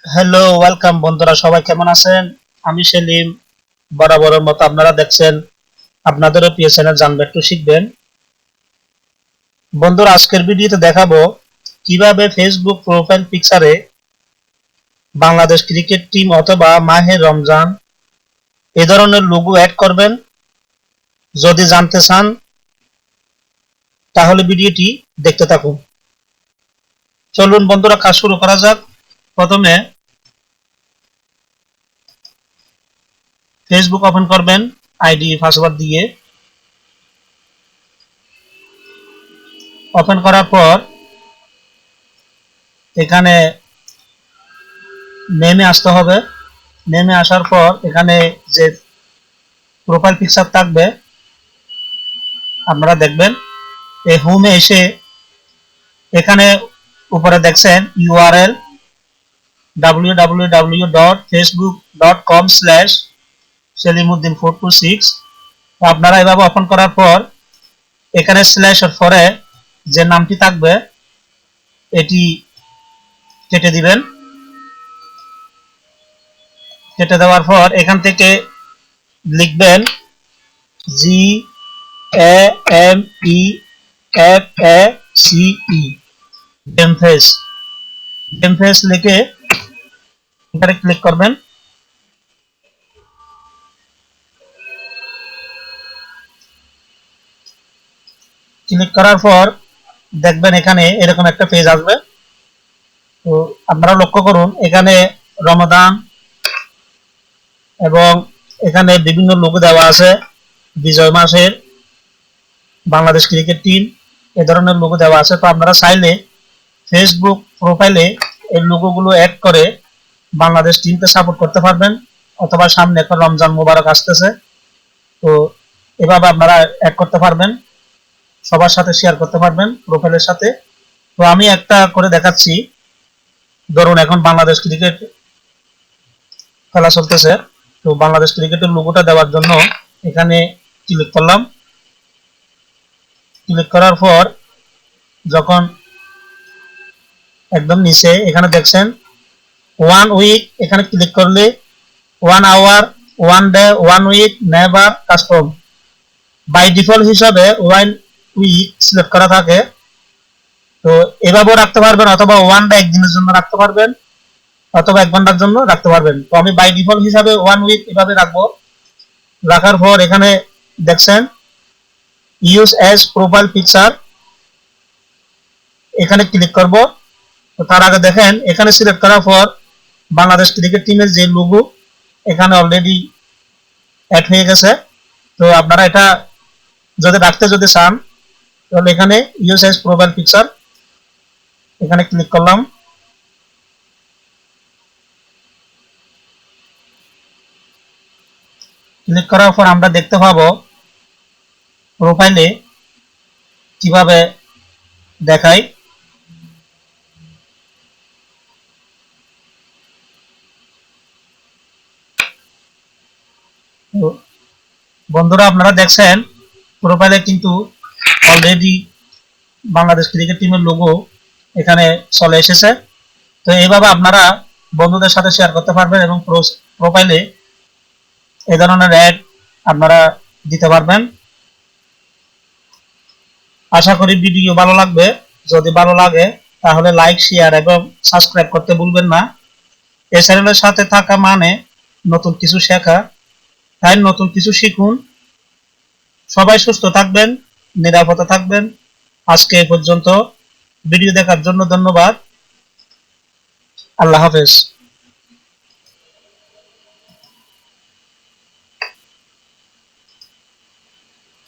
Hello, welcome বন্ধুরা, সবাই কেমন আছেন? আমি সেলিম। বরাবরের মতো আপনারা দেখছেন আপনাদেরও প্রিয় চ্যানেল জানবেন একটু শিখবেন। বন্ধুরা, আজকের ভিডিওতে দেখাবো কিভাবে ফেসবুক প্রোফাইল পিকচারে বাংলাদেশ ক্রিকেট টিম অথবা মাহে রমজান এ ধরনের লোগো অ্যাড করবেন। যদি জানতে চান তাহলে ভিডিওটি দেখতে থাকুন। চলুন বন্ধুরা, কাজ শুরু করা যাক। প্রথমে ফেসবুক ওপেন করবেন আইডি পাসওয়ার্ড দিয়ে। ওপেন করার পর এখানে নেমে আসতে হবে। নেমে আসার পর এখানে যে প্রোফাইল পিকচার থাকবে আপনারা দেখবেন। এই হোমে এসে এখানে উপরে দেখছেন ইউআরএল www.facebook.com/selimuddin426। আপনারা এভাবে ওপেন করার পর এখানে স্ল্যাশের পরে যে নামটি থাকবে এটি কেটে দিবেন। কেটে দেওয়ার পর এখান থেকে লিখবেন GAMEFACE গেমফেস। গেমফেস লিখে এখানে ক্লিক করবেন। ক্লিক করার পর দেখবেন এখানে এরকম একটা পেজ আসবে। তো আপনারা লক্ষ্য করুন এখানে রমাদান এবং এখানে বিভিন্ন লোগো দেওয়া আছে। বিজয় মাসের, বাংলাদেশ ক্রিকেট টিম এ ধরনের লোগো দেওয়া আছে। তো আপনারা চাইলে ফেসবুক প্রোফাইলে এই লোগোগুলো অ্যাড করে বাংলাদেশ টিমকে সাপোর্ট করতে পারবেন। অথবা সামনে এখন রমজান মোবারক আসতেছে, তো এভাবে আপনারা অ্যাড করতে পারবেন, সবার সাথে শেয়ার করতে পারবেন প্রোফাইলের সাথে। তো আমি একটা করে দেখাচ্ছি। ধরুন এখন বাংলাদেশ ক্রিকেট খেলা চলতেছে, তো বাংলাদেশ ক্রিকেটের লোগোটা দেওয়ার জন্য এখানে ক্লিক করলাম। ক্লিক করার পর যখন একদম নিচে এখানে দেখছেন 1 উইক, এখানে ক্লিক করলে 1 hour, 1 day, 1 week, never, custom. By default হিসাবে 1 উইক সিলেক্ট করা থাকে। তো এভাবেও রাখতে পারবেন, অথবা 1 ডে একদিনের জন্য রাখতে পারবেন, অথবা 1 ঘন্টার জন্য রাখতে পারবেন। তো আমি বাই ডিফল্ট হিসাবে 1 উইক এভাবে রাখবো। রাখার পর এখানে দেখছেন ইউজ অ্যাজ প্রোফাইল পিকচার, এখানে ক্লিক করব। তো তার আগে দেখেন এখানে সিলেক্ট করার পর বাংলাদেশ ক্রিকেট টিমের যে লোগো এখানে অলরেডি অ্যাড হয়ে গেছে। তো আপনারা এটা যদি রাখতে চান তাহলে এখানে ইউজ অ্যাজ প্রোফাইল পিকচার এখানে ক্লিক করলাম। ক্লিক করার পর আমরা দেখতে পাবো প্রোফাইলে কিভাবে দেখায়। বন্ধুরা, আপনারা দেখছেন প্রোফাইলে কিন্তু অলরেডি বাংলাদেশ ক্রিকেট টিমের লোগো এখানে চলে এসেছে। তো এইভাবে আপনারা বন্ধুদের সাথে শেয়ার করতে পারবেন এবং প্রোফাইলে এই ধরনের অ্যাড আপনারা দিতে পারবেন। আশা করি ভিডিও ভালো লাগবে। যদি ভালো লাগে তাহলে লাইক, শেয়ার এবং সাবস্ক্রাইব করতে ভুলবেন না। এই চ্যানেলের সাথে থাকা মানে নতুন কিছু শেখা, তাই নতুন কিছু শিখুন। সবাই সুস্থ থাকবেন, নিরাপদে থাকবেন। আজকে এ পর্যন্ত। ভিডিও দেখার জন্য ধন্যবাদ। আল্লাহ হাফেজ।